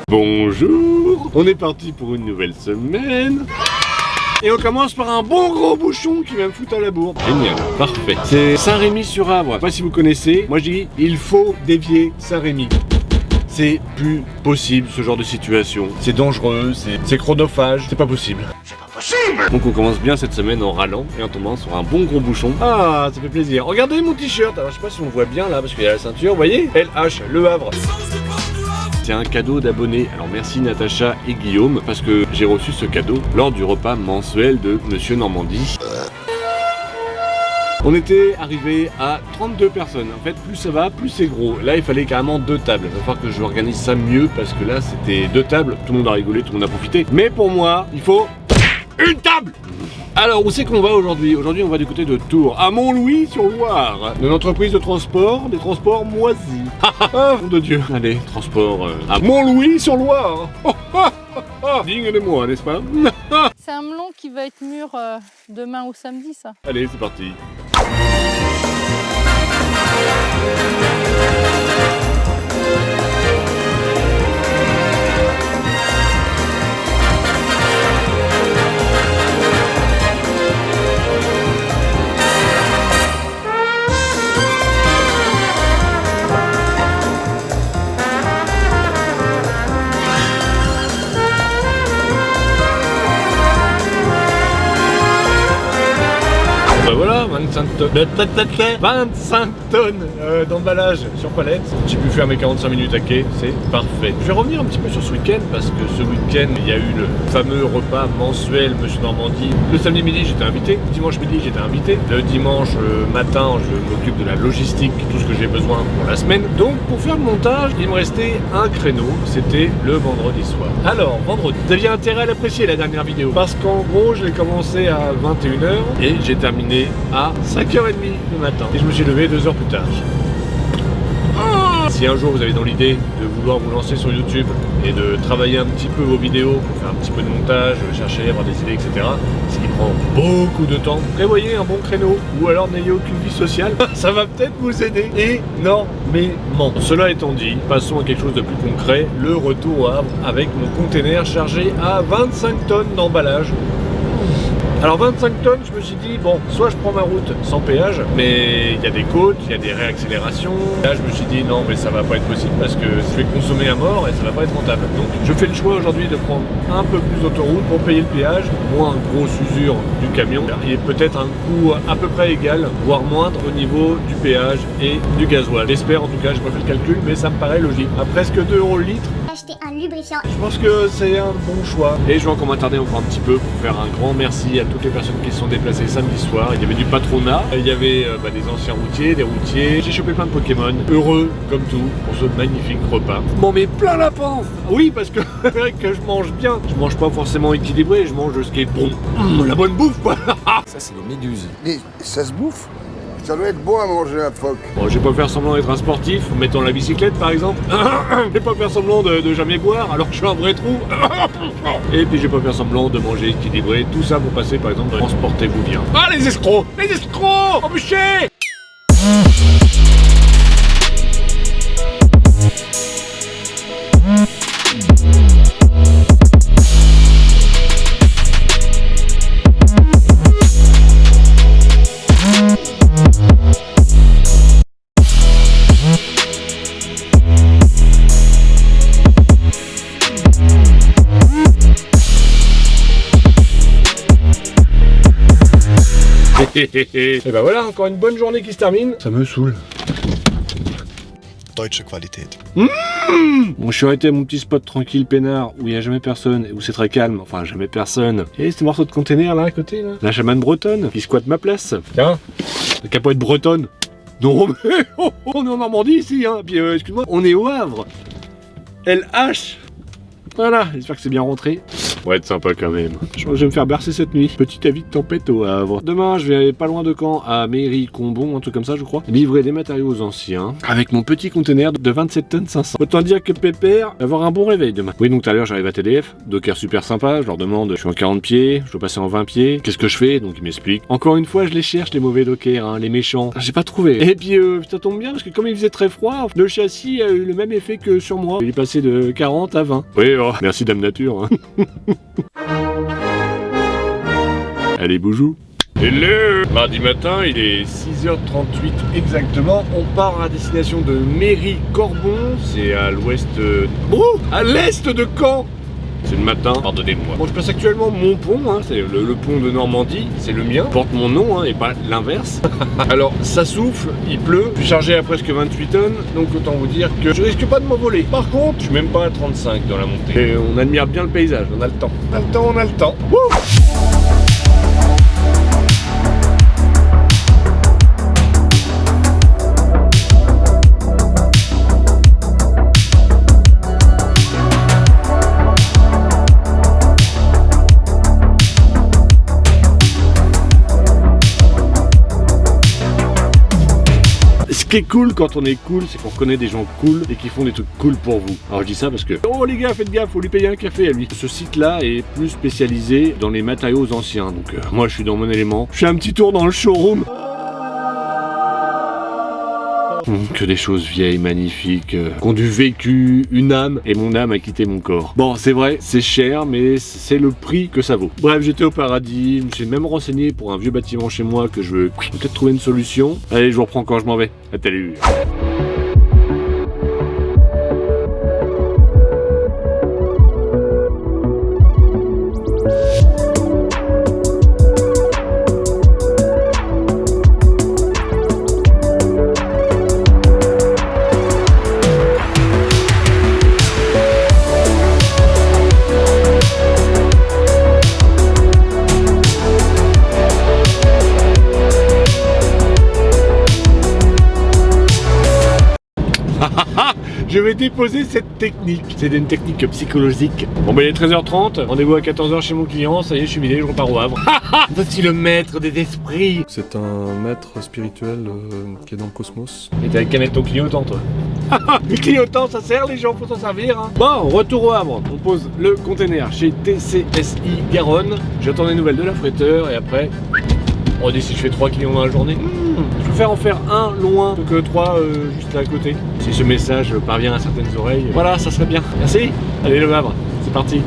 Bonjour, on est parti pour une nouvelle semaine. Et on commence par un bon gros bouchon qui va me foutre à la bourre. Génial, parfait. C'est Saint-Rémy-sur-Avre. Je sais pas si vous connaissez. Moi je dis, il faut dévier Saint-Rémy. C'est plus possible ce genre de situation. C'est dangereux, c'est chronophage, c'est pas possible. Donc on commence bien cette semaine en râlant et en tombant sur un bon gros bouchon. Ah, ça fait plaisir. Regardez mon t-shirt. Alors je sais pas si on voit bien là parce qu'il y a la ceinture. Vous voyez, LH, Le Havre. C'est un cadeau d'abonnés. Alors merci Natacha et Guillaume parce que j'ai reçu ce cadeau lors du repas mensuel de Monsieur Normandie. On était arrivé à 32 personnes. En fait, plus ça va, plus c'est gros. Là, il fallait carrément 2 tables. Il va falloir que je organise ça mieux parce que là, c'était 2 tables. Tout le monde a rigolé, tout le monde a profité. Mais pour moi, il faut une table. Alors, où c'est qu'on va aujourd'hui? Aujourd'hui, on va du côté de Tours, à Montlouis-sur-Loire. Une entreprise de transport, des transports moisis. Oh, nom de Dieu. Allez, transport à Montlouis-sur-Loire. Digne de moi, n'est-ce pas? C'est un melon qui va être mûr demain ou samedi, ça. Allez, c'est parti. Ben voilà, 25 tonnes d'emballage sur palette. J'ai pu faire mes 45 minutes à quai, c'est parfait. Je vais revenir un petit peu sur ce week-end parce que ce week-end, il y a eu le fameux repas mensuel Monsieur Normandie. Le samedi midi, j'étais invité. Le dimanche midi, j'étais invité. Le dimanche matin, je m'occupe de la logistique, tout ce que j'ai besoin pour la semaine. Donc, pour faire le montage, il me restait un créneau. C'était le vendredi soir. Alors, vendredi, vous aviez intérêt à l'apprécier la dernière vidéo parce qu'en gros, je l'ai commencé à 21h et j'ai terminé à 5h30 le matin. Et je me suis levé 2 heures plus tard. Si un jour vous avez dans l'idée de vouloir vous lancer sur YouTube et de travailler un petit peu vos vidéos pour faire un petit peu de montage, chercher, avoir des idées, etc., ce qui prend beaucoup de temps, prévoyez un bon créneau ou alors n'ayez aucune vie sociale, ça va peut-être vous aider énormément. Cela étant dit, passons à quelque chose de plus concret, le retour au Havre avec mon container chargé à 25 tonnes d'emballage. Alors 25 tonnes, je me suis dit, bon, soit je prends ma route sans péage, mais il y a des côtes, il y a des réaccélérations. Là, je me suis dit, non, mais ça va pas être possible parce que je vais consommer à mort et ça va pas être rentable. Donc, je fais le choix aujourd'hui de prendre un peu plus d'autoroute pour payer le péage, moins grosse usure du camion et peut-être un coût à peu près égal, voire moindre au niveau du péage et du gasoil. J'espère, en tout cas, j'ai pas fait le calcul, mais ça me paraît logique. À presque 2 € le litre. Acheter un lubrifiant. Je pense que c'est un bon choix. Et je vais encore m'attarder encore un petit peu pour faire un grand merci à toutes les personnes qui se sont déplacées samedi soir. Il y avait du patronat, il y avait des anciens routiers, des routiers. J'ai chopé plein de Pokémon. Heureux, comme tout, pour ce magnifique repas. Je m'en mets plein la panse. Oui, parce que c'est vrai que je mange bien. Je mange pas forcément équilibré, je mange ce qui est bon. La bonne bouffe, quoi. Ça, c'est des méduses. Ça se bouffe? Ça doit être bon à manger un phoque. Bon, je vais pas faire semblant d'être un sportif, mettons la bicyclette par exemple. Je vais pas faire semblant de jamais boire alors que je suis un vrai trou. Et puis je vais pas faire semblant de manger équilibré. Tout ça pour passer par exemple dans transportez-vous bien. Ah les escrocs! Les escrocs! Embûchez! Et ben voilà, encore une bonne journée qui se termine. Ça me saoule. Deutsche Qualität. Bon, je suis arrêté à mon petit spot tranquille peinard où il n'y a jamais personne et où c'est très calme. Enfin, jamais personne. Et ce morceau de container là à côté là. La chamane bretonne qui squatte ma place. Tiens, la capote bretonne. Non mais on est en Normandie ici hein. Puis excuse-moi, on est au Havre. LH. Voilà, j'espère que c'est bien rentré. On va être sympa quand même. Je crois que je vais me faire bercer cette nuit. Petit avis de tempête au Havre. Demain, je vais aller pas loin de Caen, à Méry-Combon, un truc comme ça, je crois. Livrer des matériaux anciens avec mon petit conteneur de 27 tonnes 500. Autant dire que Pépère va avoir un bon réveil demain. Oui, donc tout à l'heure, j'arrive à TDF. Docker super sympa. Je leur demande, je suis en 40 pieds, je dois passer en 20 pieds. Qu'est-ce que je fais? Donc ils m'expliquent. Encore une fois, je les cherche, les mauvais dockers, hein, les méchants. J'ai pas trouvé. Et puis, ça tombe bien parce que comme il faisait très froid, le châssis a eu le même effet que sur moi. Il est passé de 40 à 20. Oui, oh, merci Dame Nature. Hein. Allez, boujou. Hello! Mardi matin, il est 6h38 exactement. On part à destination de Méry-Corbon. C'est à l'ouest... à l'est de Caen. C'est le matin, pardonnez-moi. Bon, je passe actuellement mon pont, hein, c'est le pont de Normandie, c'est le mien, porte mon nom, hein, et pas l'inverse. Alors, ça souffle, il pleut, je suis chargé à presque 28 tonnes, donc autant vous dire que je risque pas de m'envoler. Par contre, je suis même pas à 35 dans la montée. Et on admire bien le paysage, on a le temps. On a le temps. Wouh! Ce qui est cool quand on est cool, c'est qu'on connaît des gens cool et qui font des trucs cool pour vous. Alors je dis ça parce que, oh les gars, faites gaffe, faut lui payer un café à lui. Ce site-là est plus spécialisé dans les matériaux anciens, donc moi je suis dans mon élément. Je fais un petit tour dans le showroom. Que des choses vieilles, magnifiques, qui ont du vécu, une âme, et mon âme a quitté mon corps. Bon, c'est vrai, c'est cher, mais c'est le prix que ça vaut. Bref, j'étais au paradis, je me suis même renseigné pour un vieux bâtiment chez moi que je veux peut-être trouver une solution. Allez, je vous reprends quand je m'en vais. À salut. Je vais déposer cette technique. C'est une technique psychologique. Bon ben il est 13h30, rendez-vous à 14h chez mon client, ça y est je suis vidé, je repars au Havre. Voici le maître des esprits. C'est un maître spirituel qui est dans le cosmos. Et t'as canette ton clignotant toi. Le clignotant ça sert les gens, faut s'en servir hein. Bon, retour au Havre, on pose le container chez TCSI Garonne. J'attends des nouvelles de la fretteur et après... On dit si je fais 3 clients dans la journée, je préfère en faire un loin que 3 juste à côté. Si ce message parvient à certaines oreilles, voilà, ça serait bien. Merci. Allez le Havre, c'est parti.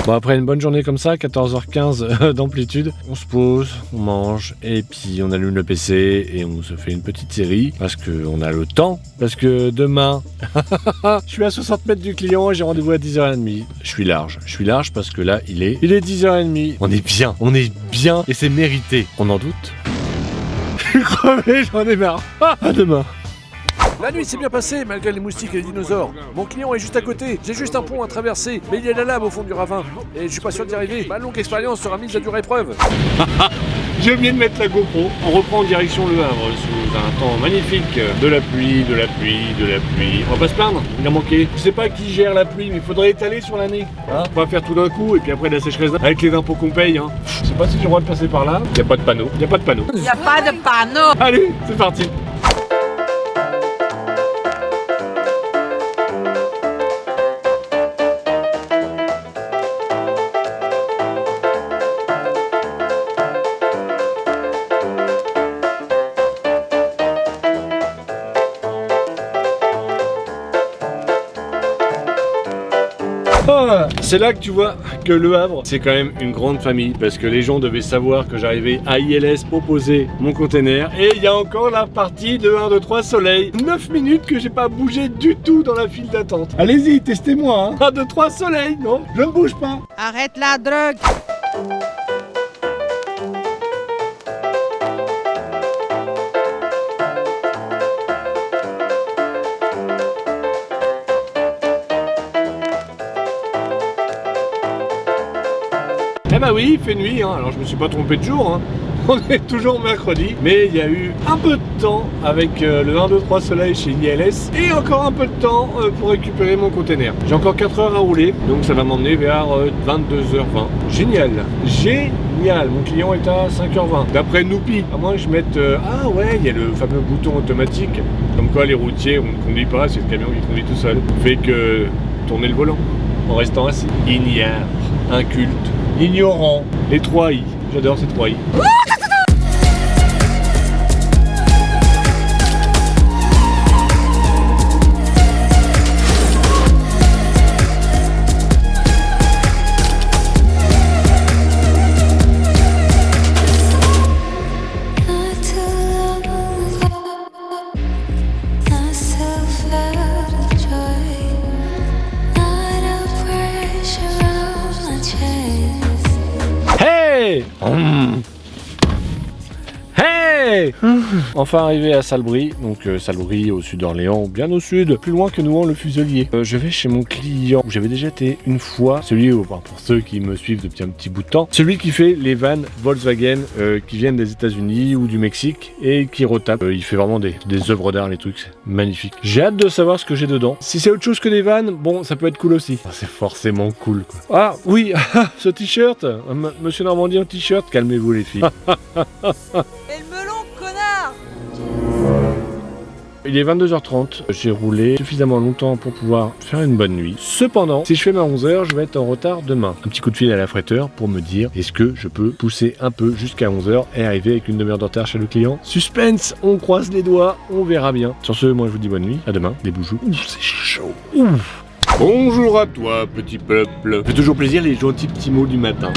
Bon, après une bonne journée comme ça, 14h15 d'amplitude, on se pose, on mange et puis on allume le PC et on se fait une petite série parce qu'on a le temps. Parce que demain, je suis à 60 mètres du client et j'ai rendez-vous à 10h30. Je suis large parce que là il est 10h30. On est bien et c'est mérité. On en doute. Je suis crevé, j'en ai marre. À demain. La nuit s'est bien passée malgré les moustiques et les dinosaures. Mon client est juste à côté, j'ai juste un pont à traverser, mais il y a la lave au fond du ravin. Et je suis pas sûr d'y arriver, ma longue expérience sera mise à dure épreuve. J'ai oublié de mettre la GoPro. On reprend en direction Le Havre sous un temps magnifique. De la pluie. On va pas se plaindre, il a manqué. Je sais pas qui gère la pluie, mais il faudrait étaler sur l'année. Hein, on va faire tout d'un coup et puis après la sécheresse avec les impôts qu'on paye. Hein. Je sais pas si j'ai le droit de passer par là. Y a pas de panneau. Il n'y a pas de panneau. Allez, c'est parti. C'est là que tu vois que Le Havre, c'est quand même une grande famille, parce que les gens devaient savoir que j'arrivais à ILS pour poser mon container. Et il y a encore la partie de 1, 2, 3 soleil. 9 minutes que j'ai pas bougé du tout dans la file d'attente. Allez-y, testez-moi. 1, 2, 3 soleil, non, je ne bouge pas. Arrête la drogue! Eh bah oui, il fait nuit, hein. Alors je me suis pas trompé de jour, hein. On est toujours mercredi, mais il y a eu un peu de temps avec le 1, 2, 3 soleil chez ILS et encore un peu de temps pour récupérer mon container. J'ai encore 4 heures à rouler, donc ça va m'emmener vers 22h20. Génial, génial. Mon client est à 5h20. D'après Noupi, à moins que je mette ah ouais, il y a le fameux bouton automatique, comme quoi les routiers, on ne conduit pas, c'est le camion qui conduit tout seul. Fait que tourner le volant en restant assis. Ignare, inculte, ignorant, les 3 I. J'adore ces 3 I. Hey! Hey! Enfin arrivé à Salbris, donc Salbris au sud d'Orléans, bien au sud, plus loin que Nouan-le-Fuselier. Je vais chez mon client où j'avais déjà été une fois, celui où, pour ceux qui me suivent depuis un petit bout de temps, celui qui fait les vannes Volkswagen qui viennent des États-Unis ou du Mexique et qui retape. Il fait vraiment des œuvres d'art, les trucs, c'est magnifique. J'ai hâte de savoir ce que j'ai dedans. Si c'est autre chose que des vannes, bon, ça peut être cool aussi. C'est forcément cool, quoi. Ah oui, ce t-shirt, Monsieur Normandie en t-shirt, calmez-vous les filles. Et le melon, connard! Il est 22h30, j'ai roulé suffisamment longtemps pour pouvoir faire une bonne nuit. Cependant, si je fais ma 11h, je vais être en retard demain. Un petit coup de fil à l'affréteur pour me dire est-ce que je peux pousser un peu jusqu'à 11h et arriver avec une demi-heure de retard chez le client. Suspense, on croise les doigts, on verra bien. Sur ce, moi je vous dis bonne nuit, à demain, des boujous. Ouf, c'est chaud. Ouf. Bonjour à toi, petit peuple. Fait toujours plaisir les gentils petits mots du matin.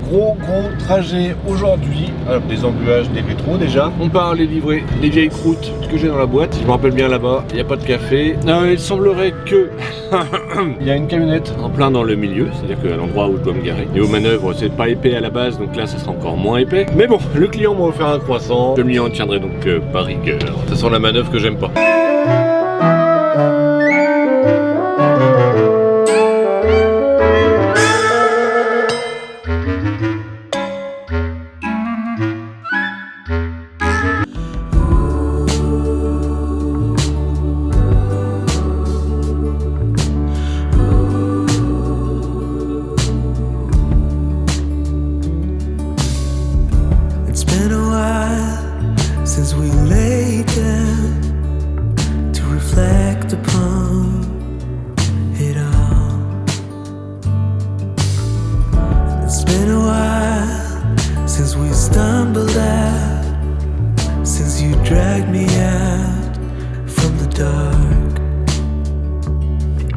Gros trajet aujourd'hui. Alors, des embuages, des rétros déjà. On part aller livrer les vieilles croûtes que j'ai dans la boîte. Si je me rappelle bien là-bas, il n'y a pas de café. Il semblerait que il y a une camionnette en plein dans le milieu, c'est-à-dire qu'à l'endroit où je dois me garer. Et aux manœuvres, c'est pas épais à la base, donc là, ça sera encore moins épais. Mais bon, le client m'a offert un croissant. Je m'y en tiendrai donc par rigueur. Ça sent la manœuvre que j'aime pas. Since we lay down to reflect upon it all, it's been a while since we stumbled out, since you dragged me out from the dark.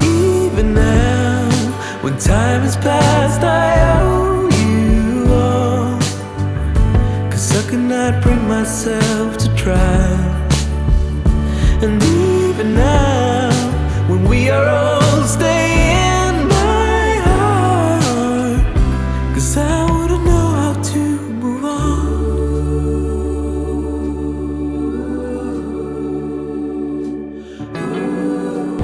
Even now, when time has passed, I owe you all, 'cause I could not bring myself to try. And even now, when we are old, stay in my heart, 'cause I wanna know how to move on.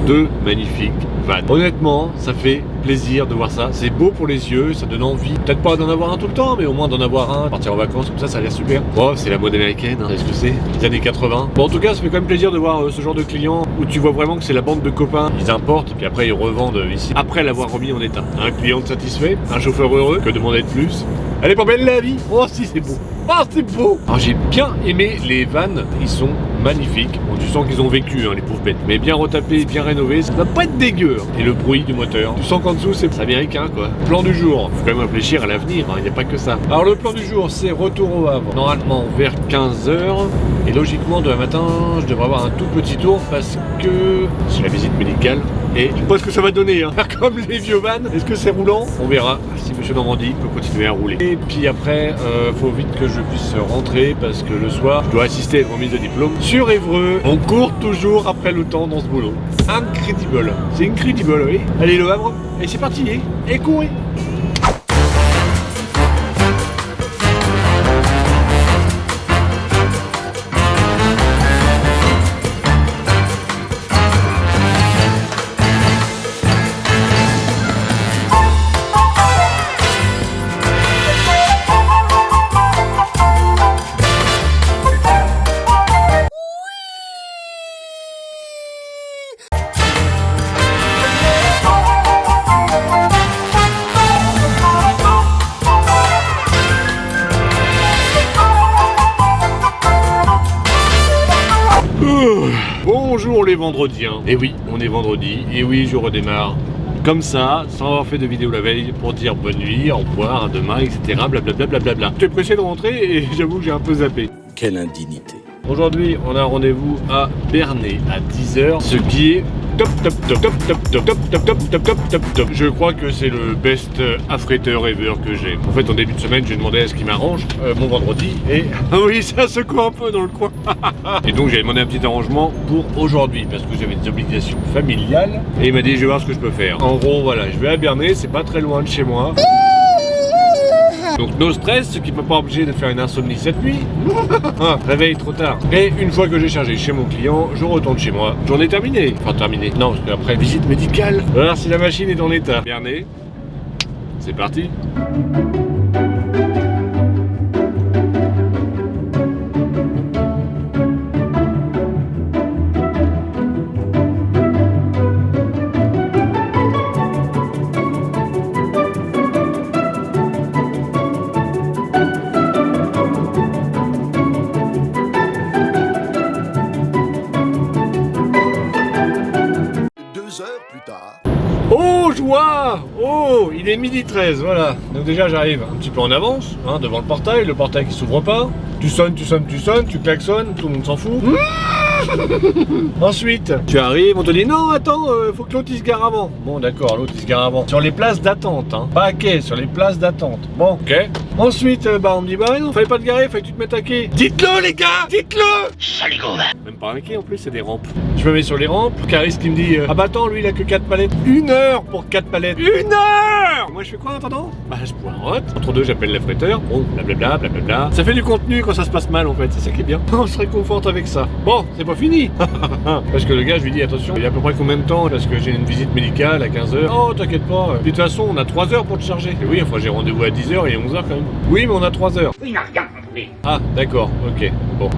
Deux magnifiques vannes. Honnêtement, ça fait plaisir de voir ça. C'est beau pour les yeux, ça donne envie. Peut-être pas d'en avoir un tout le temps, mais au moins d'en avoir un. Partir en vacances, comme ça a l'air super. Oh, c'est la mode américaine, hein. Est-ce que c'est les années 80. Bon, en tout cas, ça fait quand même plaisir de voir ce genre de clients où tu vois vraiment que c'est la bande de copains. Ils importent, puis après ils revendent ici. Après l'avoir remis en état. Un client satisfait, un chauffeur heureux. Que demander de plus? Elle est pas belle la vie? Oh si, c'est beau. Oh, c'est beau. Alors j'ai bien aimé les vannes, ils sont magnifiques. Bon, tu sens qu'ils ont vécu, hein, les pauvres bêtes. Mais bien retapés, bien rénovés, ça va pas être dégueu. Et le bruit du moteur, tu sens qu'en dessous c'est américain quoi. Plan du jour, faut quand même réfléchir à l'avenir, il n'y a pas que ça. Alors le plan du jour, c'est retour au Havre. Normalement vers 15h. Et logiquement demain matin, je devrais avoir un tout petit tour parce que j'ai la visite médicale Et je sais pas ce que ça va donner, hein. Comme les vieux vannes. Est-ce que c'est roulant? On verra si Monsieur Normandie peut continuer à rouler. Et puis après, faut vite que je puisse rentrer parce que le soir, je dois assister à une remise de diplôme sur Évreux. On court toujours après le temps dans ce boulot. Incredible. C'est incredible, oui. Allez, Le Havre. Et c'est parti, et courez. Bonjour les vendrediens. Et oui, on est vendredi, et oui, je redémarre comme ça, sans avoir fait de vidéo la veille, pour dire bonne nuit, au revoir, à demain, etc. Blablabla. J'étais pressé de rentrer et j'avoue que j'ai un peu zappé. Quelle indignité. Aujourd'hui, on a un rendez-vous à Bernay à 10h, ce qui est top. Je crois que c'est le best affréteur ever que j'ai. En fait, en début de semaine, j'ai demandé à ce qui m'arrange mon vendredi et ah oui, ça secoue un peu dans le coin. Et donc, j'ai demandé un petit arrangement pour aujourd'hui parce que j'avais des obligations familiales et il m'a dit je vais voir ce que je peux faire. En gros, voilà, je vais à Bernay, c'est pas très loin de chez moi. Donc no stress, ce qui m'a pas obligé de faire une insomnie cette nuit. Réveil trop tard. Et une fois que j'ai chargé chez mon client, je retourne chez moi. J'en ai terminé. Enfin terminé. Non, parce qu'après visite médicale. Alors si la machine est en état. Bernay, c'est parti. Oh joie! Oh, il est midi 13, voilà. Donc déjà j'arrive un petit peu en avance, hein, devant le portail qui s'ouvre pas. Tu sonnes, tu klaxonnes, tout le monde s'en fout. Ensuite, tu arrives, on te dit non, attends, faut que l'autre il se gare avant. Bon, d'accord, l'autre il se gare avant. Sur les places d'attente, hein. Pas à quai, sur les places d'attente. Bon, ok. Ensuite, on me dit bah non, fallait pas te garer, fallait que tu te mettes à quai. Dites-le, les gars, dites-le! Même pas un quai en plus, c'est des rampes. Je me mets sur les rampes, Caris qui me dit ah bah attends, lui il a que 4 palettes. 1 heure pour 4 palettes. 1 heure! Moi je fais quoi en attendant? Bah je poireaute. Entre deux, j'appelle l'affréteur. Bon, blablabla. Ça fait du contenu quand ça se passe mal en fait, c'est ça qui est bien. On se réconforte avec ça. Bon, c'est pas fini. Parce que le gars, je lui dis attention, il y a à peu près combien de temps? Parce que j'ai une visite médicale à 15h. Oh, t'inquiète pas. De toute façon, on a 3 heures pour te charger. Et oui, enfin, j'ai rendez-vous à 10h et 11h quand même. Oui, mais on a 3 heures. Il n'a rien compris. Ah, d'accord, ok. Bon.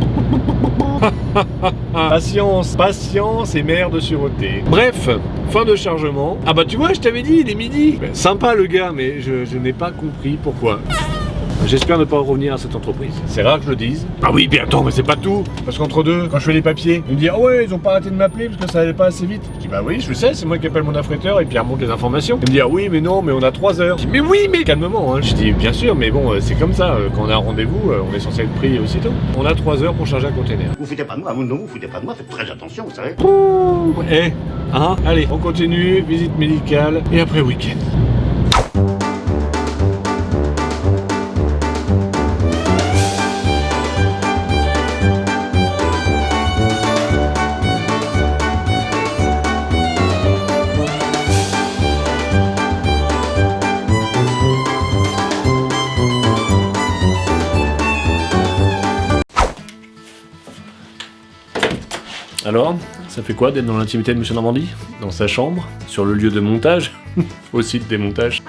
Patience et mère de sûreté. Bref, fin de chargement. Ah bah tu vois, je t'avais dit, il est midi. Ben, sympa le gars, mais je n'ai pas compris pourquoi. J'espère ne pas revenir à cette entreprise. C'est rare que je le dise. Ah oui, mais attends, mais c'est pas tout. Parce qu'entre deux, quand je fais les papiers, ils me disent ah ouais, ils ont pas arrêté de m'appeler parce que ça allait pas assez vite. Je dis bah oui, je sais, c'est moi qui appelle mon affréteur et puis il remonte les informations. Il me dit ah oui, mais non, mais on a 3 heures. Je dis mais oui, mais calmement. Hein. Je dis bien sûr, mais bon, c'est comme ça. Quand on a un rendez-vous, on est censé être pris aussitôt. On a 3 heures pour charger un container. Vous foutez pas de moi, non, vous foutez pas de moi, faites très attention, vous savez. Hein, allez, on continue, visite médicale et après week-end. Alors, ça fait quoi d'être dans l'intimité de Monsieur Normandie? Dans sa chambre? Sur le lieu de montage? Au site des montages?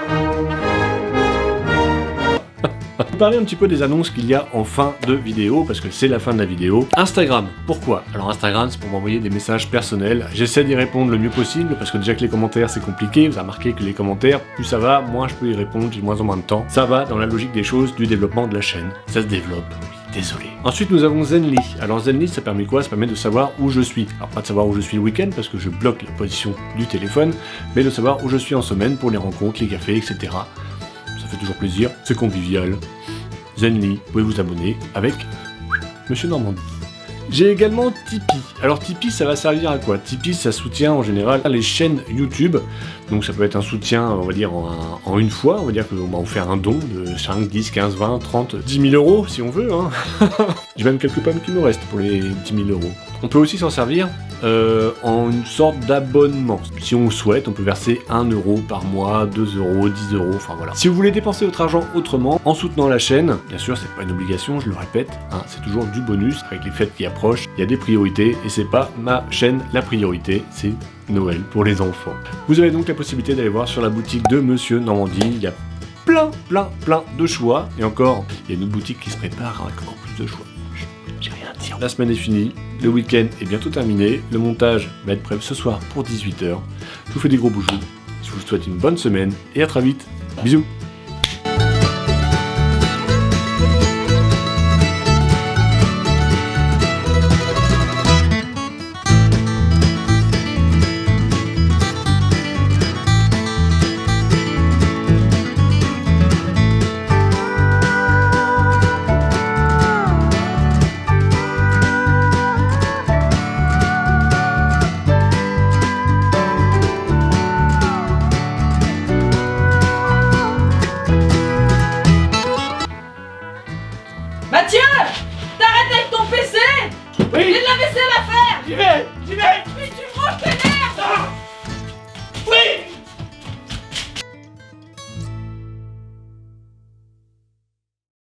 On va parler un petit peu des annonces qu'il y a en fin de vidéo, parce que c'est la fin de la vidéo. Instagram, pourquoi? Alors Instagram, c'est pour m'envoyer des messages personnels. J'essaie d'y répondre le mieux possible, parce que déjà que les commentaires c'est compliqué. Vous avez remarqué que les commentaires, plus ça va, moins je peux y répondre, j'ai de moins en moins de temps. Ça va dans la logique des choses du développement de la chaîne. Ça se développe. Désolé. Ensuite, nous avons Zenly. Alors Zenly, ça permet quoi? Ça permet de savoir où je suis. Alors pas de savoir où je suis le week-end, parce que je bloque la position du téléphone, mais de savoir où je suis en semaine pour les rencontres, les cafés, etc. Ça fait toujours plaisir, c'est convivial. Zenly, vous pouvez vous abonner avec Monsieur Normandie. J'ai également Tipeee. Alors Tipeee, ça va servir à quoi? Tipeee, ça soutient en général les chaînes YouTube. Donc ça peut être un soutien, on va dire, en une fois. On va dire qu'on va vous faire un don de 5, 10, 15, 20, 30, 10 000 euros si on veut. Hein. J'ai même quelques pommes qui me restent pour les 10 000 euros. On peut aussi s'en servir en une sorte d'abonnement. Si on le souhaite, on peut verser 1 euro par mois, 2 euros, 10 euros, enfin voilà. Si vous voulez dépenser votre argent autrement, en soutenant la chaîne, bien sûr, c'est pas une obligation, je le répète, hein, c'est toujours du bonus. Avec les fêtes qui approchent, il y a des priorités, et c'est pas ma chaîne la priorité, c'est Noël pour les enfants. Vous avez donc la possibilité d'aller voir sur la boutique de Monsieur Normandie, il y a plein de choix, et encore, il y a une autre boutique qui se prépare avec encore plus de choix. J'ai rien à dire. La semaine est finie, le week-end est bientôt terminé, le montage va être prêt ce soir pour 18h. Je vous fais des gros boujous, je vous souhaite une bonne semaine et à très vite. Bisous. Mathieu, t'arrêtes avec ton PC. Oui, J'ai de la vaisselle à faire. j'y vais.